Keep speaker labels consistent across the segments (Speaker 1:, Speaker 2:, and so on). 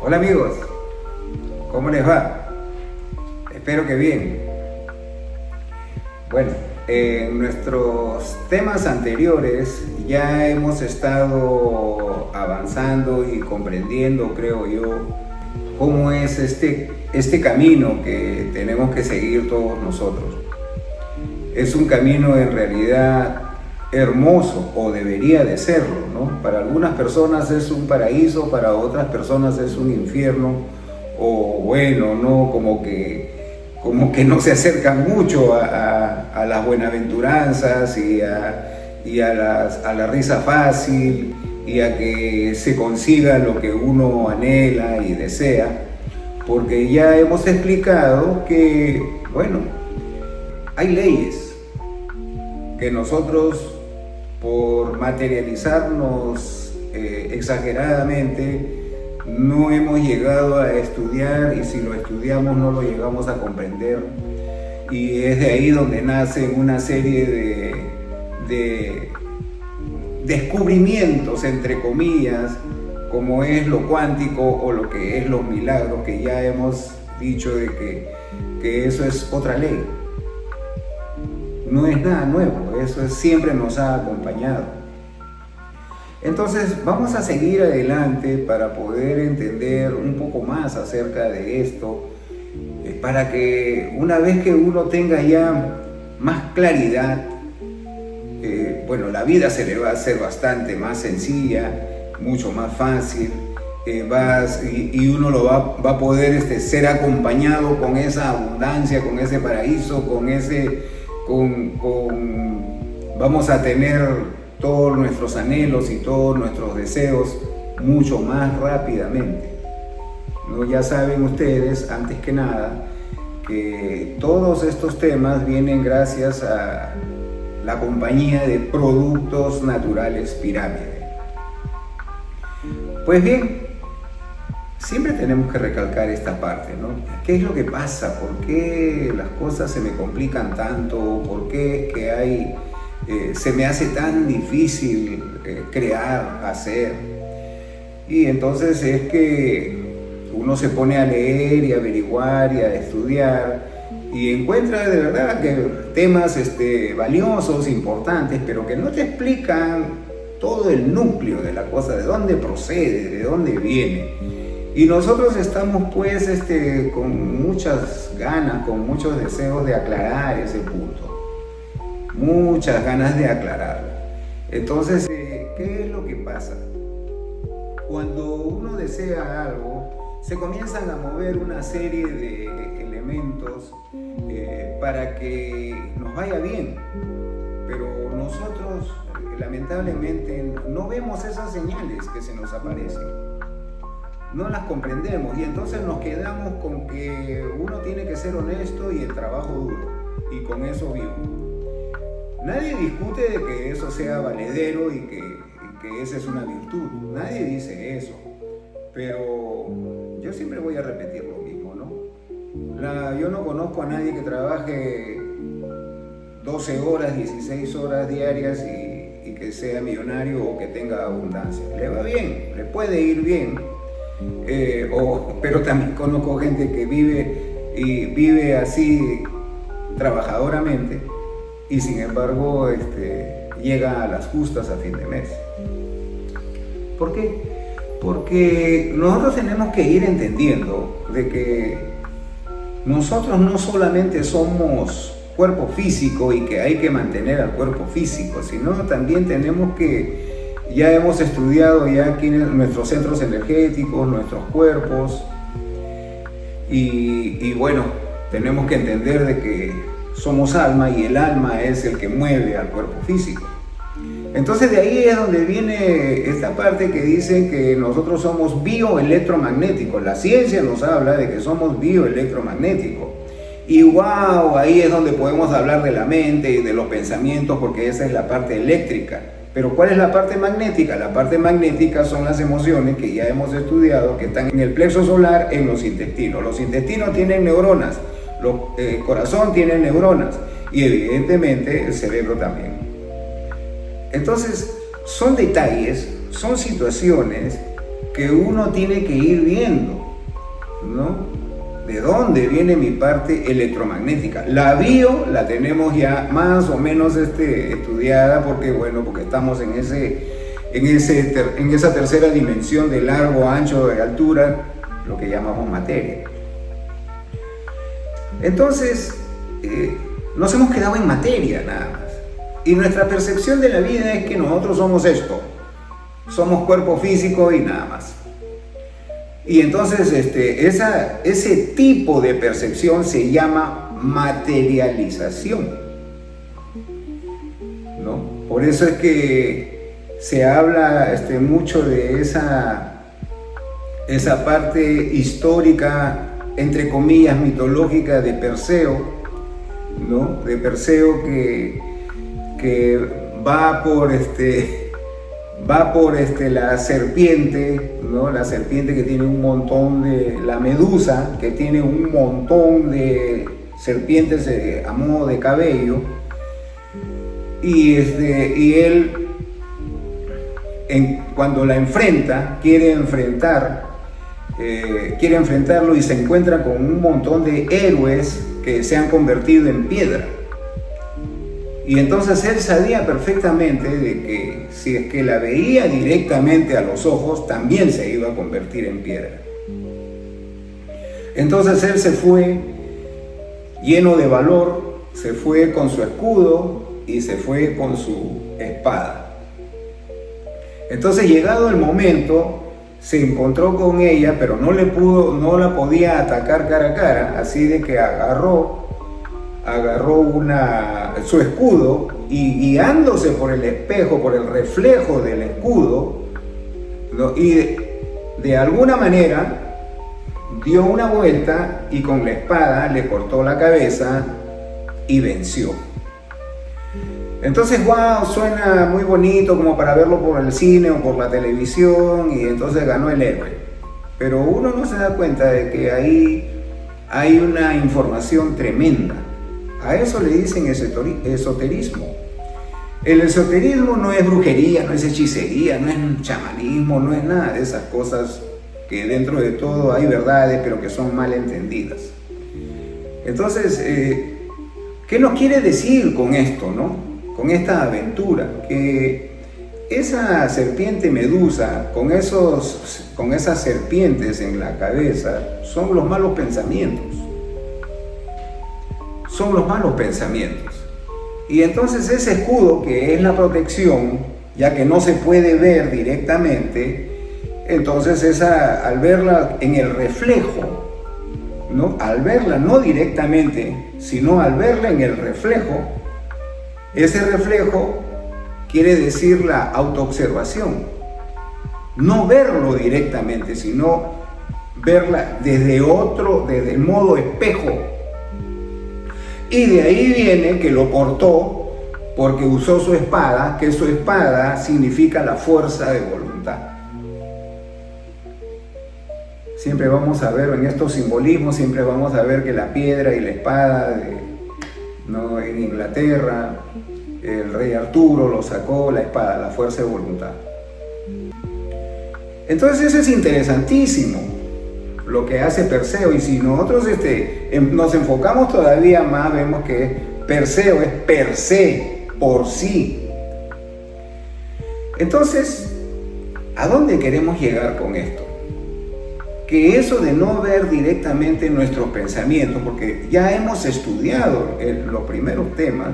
Speaker 1: Hola amigos, ¿cómo les va? Espero que bien. Bueno, en nuestros temas anteriores ya hemos estado avanzando y comprendiendo, creo yo, cómo es este camino que tenemos que seguir todos nosotros. Es un camino en realidad hermoso, o debería de serlo, ¿no? Para algunas personas es un paraíso, para otras personas es un infierno, o bueno, ¿no? Como que no se acercan mucho a las buenaventuranzas y a la risa fácil y a que se consiga lo que uno anhela y desea, porque ya hemos explicado que, bueno, hay leyes que nosotros, por materializarnos exageradamente, no hemos llegado a estudiar, y si lo estudiamos no lo llegamos a comprender, y es de ahí donde nacen una serie de descubrimientos, entre comillas, como es lo cuántico o lo que es los milagros, que ya hemos dicho de que eso es otra ley. No es nada nuevo, eso siempre nos ha acompañado. Entonces vamos a seguir adelante para poder entender un poco más acerca de esto, para que una vez que uno tenga ya más claridad, bueno, la vida se le va a hacer bastante más sencilla, mucho más fácil, y uno lo va a poder ser acompañado con esa abundancia, con ese paraíso, vamos a tener todos nuestros anhelos y todos nuestros deseos mucho más rápidamente, ¿no? Ya saben ustedes, antes que nada, que todos estos temas vienen gracias a la compañía de Productos Naturales Pirámide. Pues bien, siempre tenemos que recalcar esta parte, ¿no? ¿Qué es lo que pasa? ¿Por qué las cosas se me complican tanto? ¿Por qué es que se me hace tan difícil crear, hacer? Y entonces es que uno se pone a leer y a averiguar y a estudiar y encuentra de verdad que temas valiosos, importantes, pero que no te explican todo el núcleo de la cosa, de dónde procede, de dónde viene. Y nosotros estamos pues con muchas ganas, con muchos deseos de aclarar ese punto, muchas ganas de aclararlo. Entonces, ¿qué es lo que pasa? Cuando uno desea algo, se comienzan a mover una serie de elementos para que nos vaya bien, pero nosotros lamentablemente no vemos esas señales que se nos aparecen. No las comprendemos y entonces nos quedamos con que uno tiene que ser honesto y el trabajo duro, y con eso vivo. Nadie discute de que eso sea valedero y que esa es una virtud, nadie dice eso, pero yo siempre voy a repetir lo mismo, ¿no? Yo no conozco a nadie que trabaje 12 horas, 16 horas diarias y que sea millonario o que tenga abundancia. Le va bien, le puede ir bien. Pero también conozco gente que vive así trabajadoramente y sin embargo llega a las justas a fin de mes. ¿Por qué? Porque nosotros tenemos que ir entendiendo de que nosotros no solamente somos cuerpo físico y que hay que mantener al cuerpo físico, sino también tenemos que, ya hemos estudiado ya aquí nuestros centros energéticos, nuestros cuerpos, y bueno, tenemos que entender de que somos alma y el alma es el que mueve al cuerpo físico. Entonces de ahí es donde viene esta parte que dice que nosotros somos bioelectromagnéticos. La ciencia nos habla de que somos bioelectromagnéticos. Y wow, ahí es donde podemos hablar de la mente y de los pensamientos, porque esa es la parte eléctrica. Pero ¿cuál es la parte magnética? La parte magnética son las emociones que ya hemos estudiado, que están en el plexo solar, en los intestinos. Los intestinos tienen neuronas, el corazón tiene neuronas y evidentemente el cerebro también. Entonces, son detalles, son situaciones que uno tiene que ir viendo, ¿no? ¿De dónde viene mi parte electromagnética? La bio la tenemos ya más o menos estudiada porque estamos en esa tercera dimensión de largo, ancho, de altura, lo que llamamos materia. Entonces, nos hemos quedado en materia nada más. Y nuestra percepción de la vida es que nosotros somos esto, somos cuerpo físico y nada más. Y entonces ese tipo de percepción se llama materialización, ¿no? Por eso es que se habla mucho de esa parte histórica, entre comillas, mitológica de Perseo, ¿no? De Perseo que va por la serpiente, ¿no? La serpiente que tiene la medusa, que tiene un montón de serpientes a modo de cabello, y él, cuando la enfrenta, quiere enfrentarlo y se encuentra con un montón de héroes que se han convertido en piedra. Y entonces él sabía perfectamente de que si es que la veía directamente a los ojos, también se iba a convertir en piedra. Entonces él se fue lleno de valor, se fue con su escudo y se fue con su espada. Entonces, llegado el momento, se encontró con ella, pero no la podía atacar cara a cara, así de que agarró su escudo y, guiándose por el espejo, por el reflejo del escudo, ¿no? Y de alguna manera dio una vuelta y con la espada le cortó la cabeza y venció. Entonces, wow, suena muy bonito como para verlo por el cine o por la televisión, y entonces ganó el héroe. Pero uno no se da cuenta de que ahí hay una información tremenda. A eso le dicen esoterismo. El esoterismo no es brujería, no es hechicería, no es chamanismo, no es nada de esas cosas que dentro de todo hay verdades, pero que son mal entendidas. Entonces, ¿qué nos quiere decir con esto, no? Con esta aventura, que esa serpiente medusa, con esas serpientes en la cabeza, son los malos pensamientos. Son los malos pensamientos. Y entonces ese escudo, que es la protección, ya que no se puede ver directamente, entonces al verla en el reflejo, ¿no? Al verla no directamente, sino al verla en el reflejo, ese reflejo quiere decir la autoobservación. No verlo directamente, sino verla desde el modo espejo. Y de ahí viene que lo portó porque usó su espada, que su espada significa la fuerza de voluntad. Siempre vamos a ver en estos simbolismos, siempre vamos a ver que la piedra y la espada en Inglaterra, el rey Arturo lo sacó, la espada, la fuerza de voluntad. Entonces eso es interesantísimo, lo que hace Perseo. Y si nosotros nos enfocamos todavía más, vemos que Perseo es per se, por sí. Entonces, ¿a dónde queremos llegar con esto? Que eso de no ver directamente nuestros pensamientos, porque ya hemos estudiado los primeros temas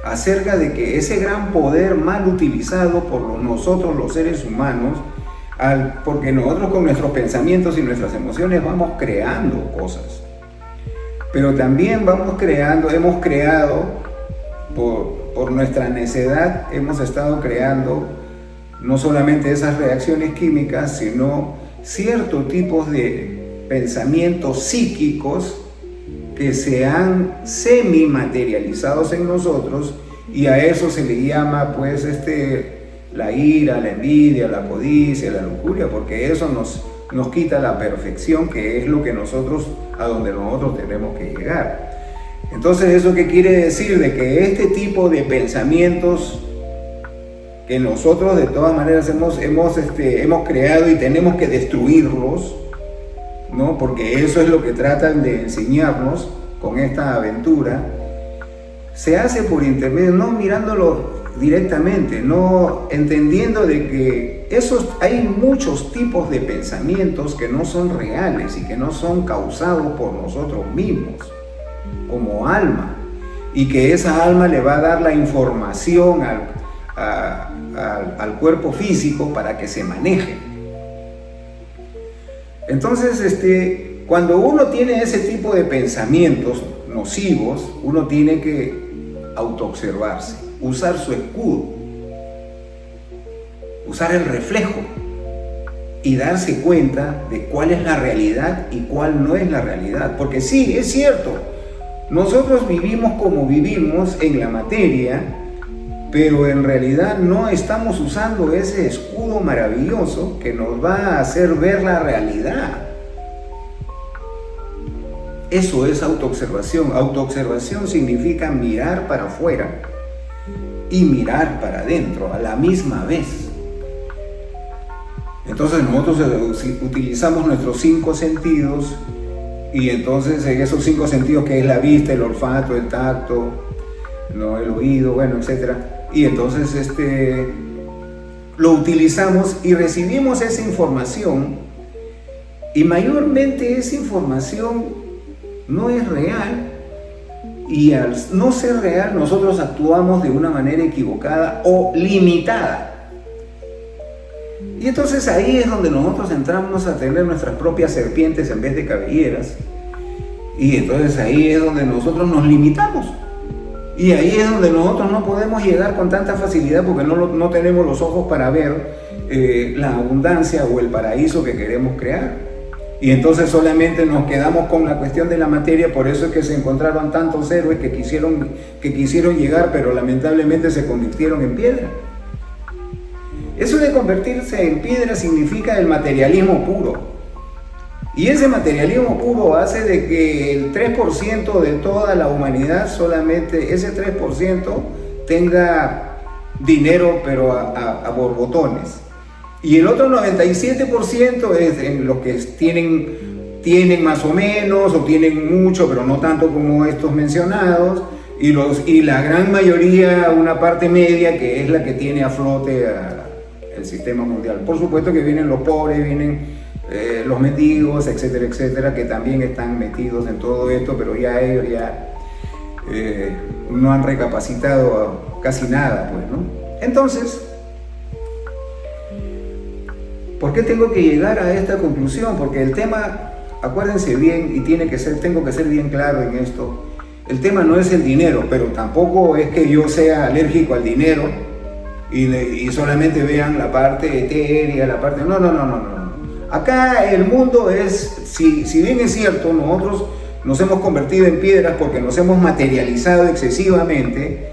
Speaker 1: acerca de que ese gran poder mal utilizado por nosotros los seres humanos, porque nosotros con nuestros pensamientos y nuestras emociones vamos creando cosas, pero también hemos creado por nuestra necedad, hemos estado creando no solamente esas reacciones químicas, sino ciertos tipos de pensamientos psíquicos que se han semi-materializados en nosotros, y a eso se le llama la ira, la envidia, la codicia, la lujuria, porque eso nos quita la perfección, que es a donde nosotros tenemos que llegar. Entonces, ¿eso qué quiere decir? De que este tipo de pensamientos que nosotros de todas maneras hemos creado y tenemos que destruirlos, ¿no? Porque eso es lo que tratan de enseñarnos con esta aventura. Se hace por intermedio, no mirándolo directamente, no entendiendo de que hay muchos tipos de pensamientos que no son reales y que no son causados por nosotros mismos como alma, y que esa alma le va a dar la información al cuerpo físico para que se maneje. Entonces, cuando uno tiene ese tipo de pensamientos nocivos, uno tiene que autoobservarse, usar su escudo, usar el reflejo y darse cuenta de cuál es la realidad y cuál no es la realidad. Porque sí, es cierto, nosotros vivimos como vivimos en la materia, pero en realidad no estamos usando ese escudo maravilloso que nos va a hacer ver la realidad. Eso es autoobservación. Autoobservación significa mirar para afuera y mirar para adentro a la misma vez. Entonces nosotros utilizamos nuestros 5 sentidos, y entonces en esos 5 sentidos, que es la vista, el olfato, el tacto, ¿no?, el oído, bueno, etc. Y entonces lo utilizamos y recibimos esa información, y mayormente esa información no es real, y al no ser real nosotros actuamos de una manera equivocada o limitada. Y entonces ahí es donde nosotros entramos a tener nuestras propias serpientes en vez de cabelleras, y entonces ahí es donde nosotros nos limitamos, y ahí es donde nosotros no podemos llegar con tanta facilidad, porque no tenemos los ojos para ver la abundancia o el paraíso que queremos crear. Y entonces solamente nos quedamos con la cuestión de la materia. Por eso es que se encontraron tantos héroes que quisieron llegar, pero lamentablemente se convirtieron en piedra. Eso de convertirse en piedra significa el materialismo puro. Y ese materialismo puro hace de que el 3% de toda la humanidad, solamente ese 3%, tenga dinero, pero a borbotones. Y el otro 97% es en los que tienen más o menos, o tienen mucho, pero no tanto como estos mencionados, y la gran mayoría, una parte media, que es la que tiene a flote el sistema mundial. Por supuesto que vienen los pobres, vienen los mendigos, etcétera, etcétera, que también están metidos en todo esto, pero ya ellos no han recapacitado casi nada, pues, ¿no? Entonces, ¿por qué tengo que llegar a esta conclusión? Porque el tema, acuérdense bien, y tengo que ser bien claro en esto, el tema no es el dinero, pero tampoco es que yo sea alérgico al dinero y solamente vean la parte etérea, la parte... No. Acá el mundo es, si bien es cierto, nosotros nos hemos convertido en piedras porque nos hemos materializado excesivamente,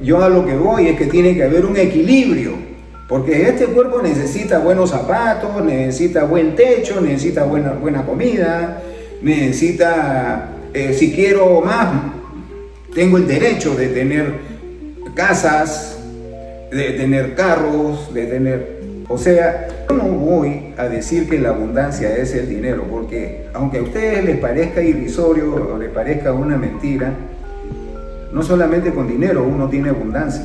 Speaker 1: yo a lo que voy es que tiene que haber un equilibrio. Porque este cuerpo necesita buenos zapatos, necesita buen techo, necesita buena comida, necesita, si quiero más, tengo el derecho de tener casas, de tener carros, de tener... O sea, yo no voy a decir que la abundancia es el dinero, porque aunque a ustedes les parezca irrisorio o les parezca una mentira, no solamente con dinero uno tiene abundancia.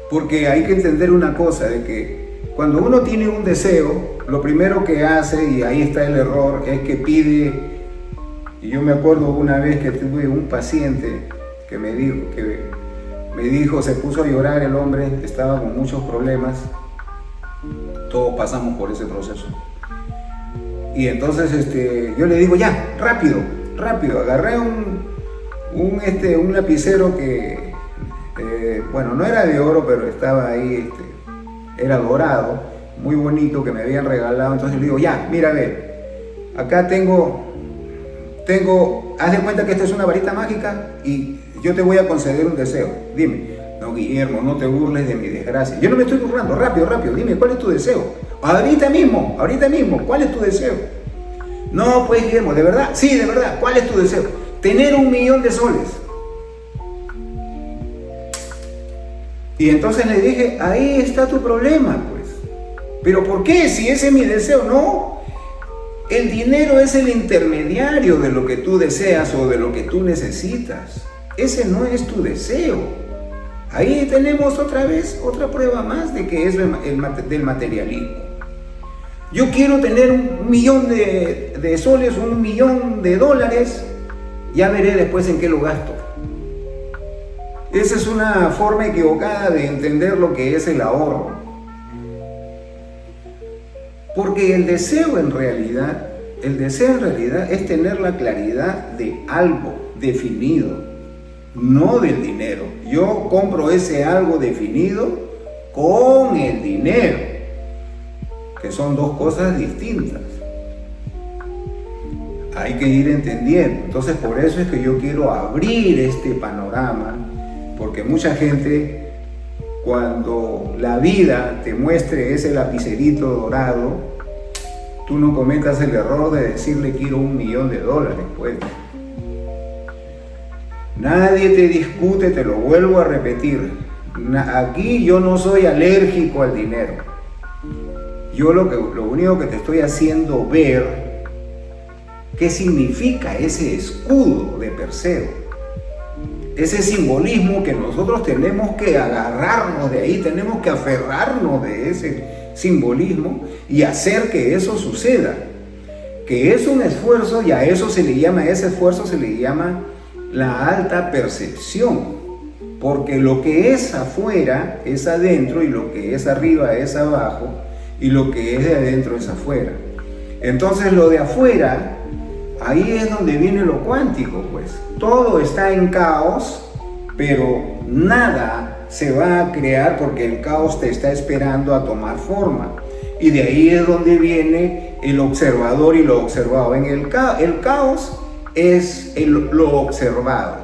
Speaker 1: Porque hay que entender una cosa, de que cuando uno tiene un deseo, lo primero que hace, y ahí está el error, es que pide. Y yo me acuerdo una vez que tuve un paciente que me dijo, se puso a llorar el hombre, estaba con muchos problemas, todos pasamos por ese proceso. Y entonces yo le digo, ya, rápido, agarré un lapicero que... bueno, no era de oro, pero estaba ahí, era dorado, muy bonito, que me habían regalado. Entonces le digo, ya, mira, a ver, acá tengo, haz de cuenta que esta es una varita mágica y yo te voy a conceder un deseo. Dime. No, Guillermo, no te burles de mi desgracia. Yo no me estoy burlando, rápido, dime, ¿cuál es tu deseo? Ahorita mismo, ¿cuál es tu deseo? No, pues, Guillermo, ¿de verdad? Sí, de verdad, ¿cuál es tu deseo? Tener 1.000.000 de soles. Y entonces le dije, ahí está tu problema, pues. ¿Pero por qué? Si ese es mi deseo, no. El dinero es el intermediario de lo que tú deseas o de lo que tú necesitas. Ese no es tu deseo. Ahí tenemos otra vez otra prueba más de que es del materialismo. Yo quiero tener 1.000.000 de soles, 1.000.000 de dólares, ya veré después en qué lo gasto. Esa es una forma equivocada de entender lo que es el ahorro. Porque el deseo en realidad es tener la claridad de algo definido, no del dinero. Yo compro ese algo definido con el dinero, que son dos cosas distintas. Hay que ir entendiendo. Entonces, por eso es que yo quiero abrir este panorama, porque mucha gente, cuando la vida te muestre ese lapicerito dorado, tú no cometas el error de decirle quiero $1.000.000, pues. Nadie te discute, te lo vuelvo a repetir. Aquí yo no soy alérgico al dinero. Yo lo único que te estoy haciendo ver qué significa ese escudo de Perseo. Ese simbolismo que nosotros tenemos que agarrarnos de ahí, tenemos que aferrarnos de ese simbolismo y hacer que eso suceda. Que es un esfuerzo, y a eso se le llama, ese esfuerzo se le llama la alta percepción. Porque lo que es afuera es adentro, y lo que es arriba es abajo, y lo que es de adentro es afuera. Entonces lo de afuera, ahí es donde viene lo cuántico, pues. Todo está en caos, pero nada se va a crear porque el caos te está esperando a tomar forma. Y de ahí es donde viene el observador y lo observado. El caos es lo observado.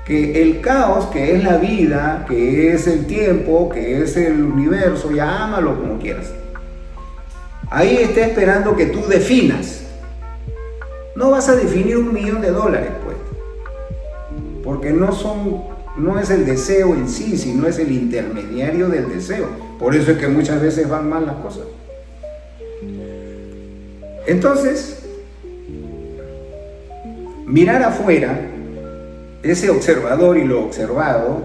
Speaker 1: Que el caos, que es la vida, que es el tiempo, que es el universo, llámalo como quieras. Ahí está esperando que tú definas. No vas a definir $1.000.000, pues, porque no es el deseo en sí, sino es el intermediario del deseo. Por eso es que muchas veces van mal las cosas. Entonces, mirar afuera, ese observador y lo observado,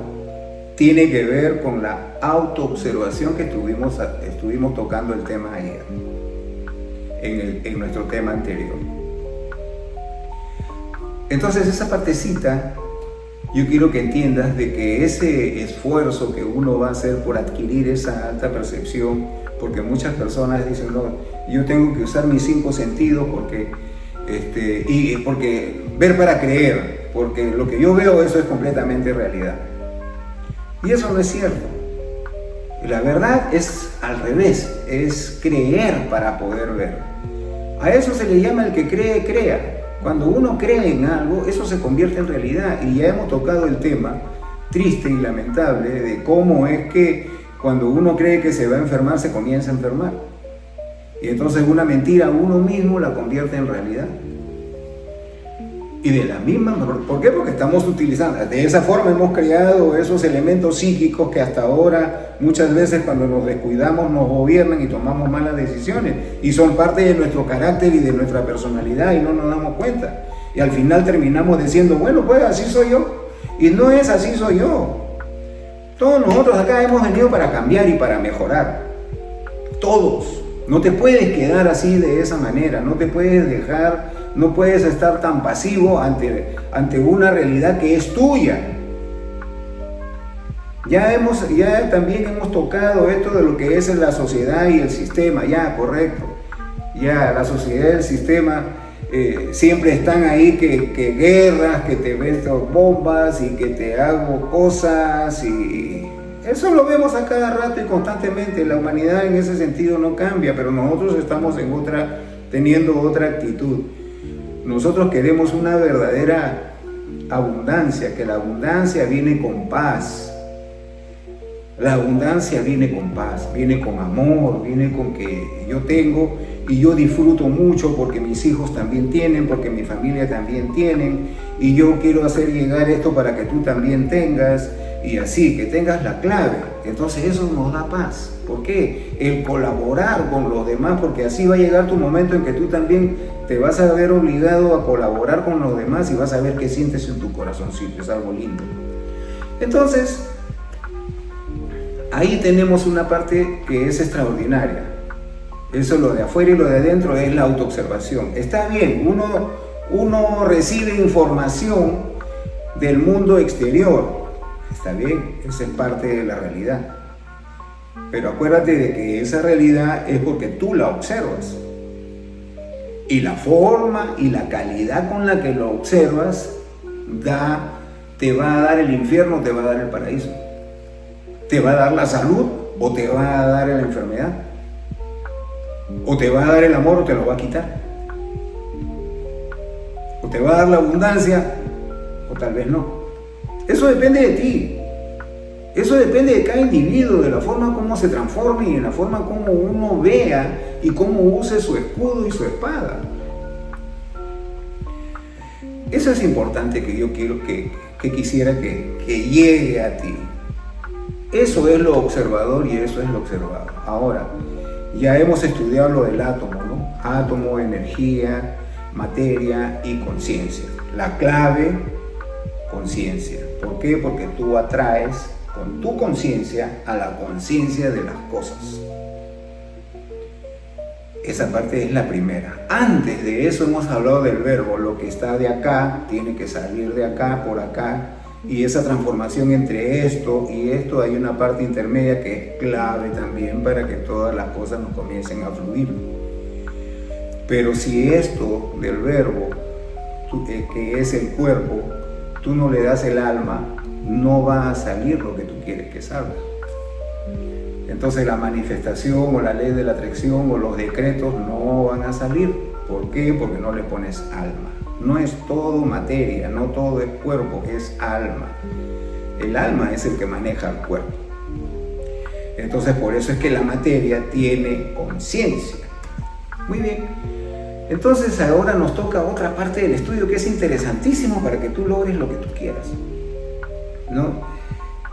Speaker 1: tiene que ver con la autoobservación que estuvimos tocando el tema ayer, en nuestro tema anterior. Entonces, esa partecita, yo quiero que entiendas de que ese esfuerzo que uno va a hacer por adquirir esa alta percepción, porque muchas personas dicen, no, yo tengo que usar mis 5 sentidos porque ver para creer, porque lo que yo veo, eso es completamente realidad. Y eso no es cierto. La verdad es al revés, es creer para poder ver. A eso se le llama el que cree, crea. Cuando uno cree en algo, eso se convierte en realidad. Y ya hemos tocado el tema triste y lamentable de cómo es que cuando uno cree que se va a enfermar, se comienza a enfermar. Y entonces una mentira uno mismo la convierte en realidad. Y de la misma, ¿por qué? Porque estamos utilizando, de esa forma hemos creado esos elementos psíquicos que hasta ahora muchas veces cuando nos descuidamos nos gobiernan y tomamos malas decisiones y son parte de nuestro carácter y de nuestra personalidad y no nos damos cuenta. Y al final terminamos diciendo, bueno, pues así soy yo. Y no es así soy yo. Todos nosotros acá hemos venido para cambiar y para mejorar. Todos. No te puedes quedar así de esa manera, no te puedes dejar, no puedes estar tan pasivo ante una realidad que es tuya. Ya también hemos tocado esto de lo que es la sociedad y el sistema, ya, correcto. Ya, la sociedad y el sistema siempre están ahí, que guerras, que te meto bombas y que te hago cosas y... Eso lo vemos a cada rato y constantemente. La humanidad en ese sentido no cambia, pero nosotros estamos teniendo otra actitud. Nosotros queremos una verdadera abundancia, que la abundancia viene con paz. La abundancia viene con paz, viene con amor, viene con que yo tengo y yo disfruto mucho porque mis hijos también tienen, porque mi familia también tienen y yo quiero hacer llegar esto para que tú también tengas. y así, que tengas la clave. Entonces eso nos da paz. ¿Por qué? El colaborar con los demás, porque así va a llegar tu momento en que tú también te vas a ver obligado a colaborar con los demás y vas a ver qué sientes en tu corazoncito. Es algo lindo. Entonces, ahí tenemos una parte que es extraordinaria. Eso, lo de afuera y lo de adentro, es la autoobservación. Está bien, uno recibe información del mundo exterior. Está bien, esa es parte de la realidad. Pero acuérdate de que esa realidad es porque tú la observas. Y la forma y la calidad con la que lo observas te va a dar el infierno, te va a dar el paraíso. ¿Te va a dar la salud o te va a dar la enfermedad? ¿O te va a dar el amor o te lo va a quitar? ¿O te va a dar la abundancia o tal vez no? Eso depende de ti. Eso depende de cada individuo, de la forma como se transforme y de la forma como uno vea y cómo use su escudo y su espada. Eso es importante, que yo quiero que quisiera que llegue a ti. Eso es lo observador y eso es lo observado. Ahora, ya hemos estudiado lo del átomo, ¿no? Átomo, energía, materia y conciencia. La clave, conciencia. ¿Por qué? Porque tú atraes con tu conciencia a la conciencia de las cosas. Esa parte es la primera. Antes de eso hemos hablado del verbo. Lo que está de acá tiene que salir de acá, por acá. Y esa transformación entre esto y esto, hay una parte intermedia que es clave también para que todas las cosas nos comiencen a fluir. Pero si esto del verbo, que es el cuerpo, tú no le das el alma, no va a salir lo que tú quieres que salga. Entonces la manifestación o la ley de la atracción o los decretos no van a salir. ¿Por qué? Porque no le pones alma. No es todo materia, no todo es cuerpo, es alma. El alma es el que maneja el cuerpo. Entonces por eso es que la materia tiene conciencia. Muy bien. Entonces ahora nos toca otra parte del estudio que es interesantísimo para que tú logres lo que tú quieras, ¿no?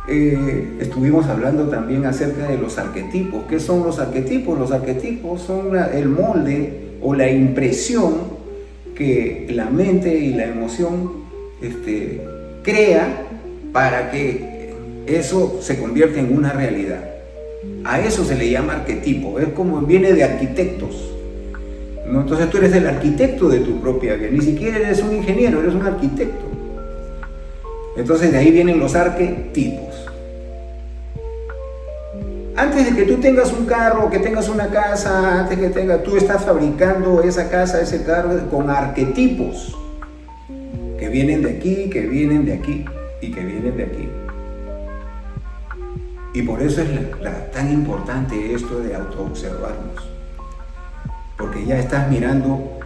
Speaker 1: Estuvimos hablando también acerca de los arquetipos. ¿Qué son los arquetipos? Los arquetipos son el molde o la impresión que la mente y la emoción crea para que eso se convierta en una realidad. A eso se le llama arquetipo. Es como viene de arquitectos, ¿no? Entonces tú eres el arquitecto de tu propia vida. Ni siquiera eres un ingeniero, eres un arquitecto. Entonces de ahí vienen los arquetipos. Antes de que tú tengas un carro, que tengas una casa, tú estás fabricando esa casa, ese carro con arquetipos que vienen de aquí, que vienen de aquí y que vienen de aquí. Y por eso es tan importante esto de autoobservarnos. Porque ya estás mirando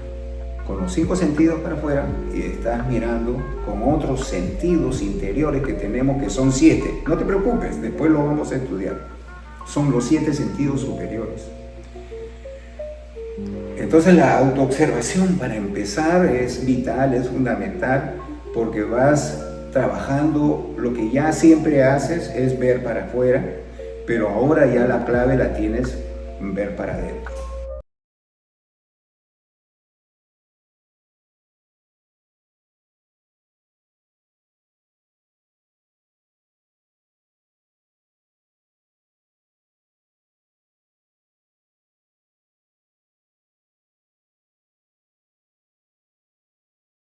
Speaker 1: con los 5 sentidos para afuera y estás mirando con otros sentidos interiores que tenemos, que son 7. No te preocupes, después lo vamos a estudiar. Son los 7 sentidos superiores. Entonces la autoobservación, para empezar, es vital, es fundamental, porque vas trabajando. Lo que ya siempre haces es ver para afuera, pero ahora ya la clave la tienes ver para adentro.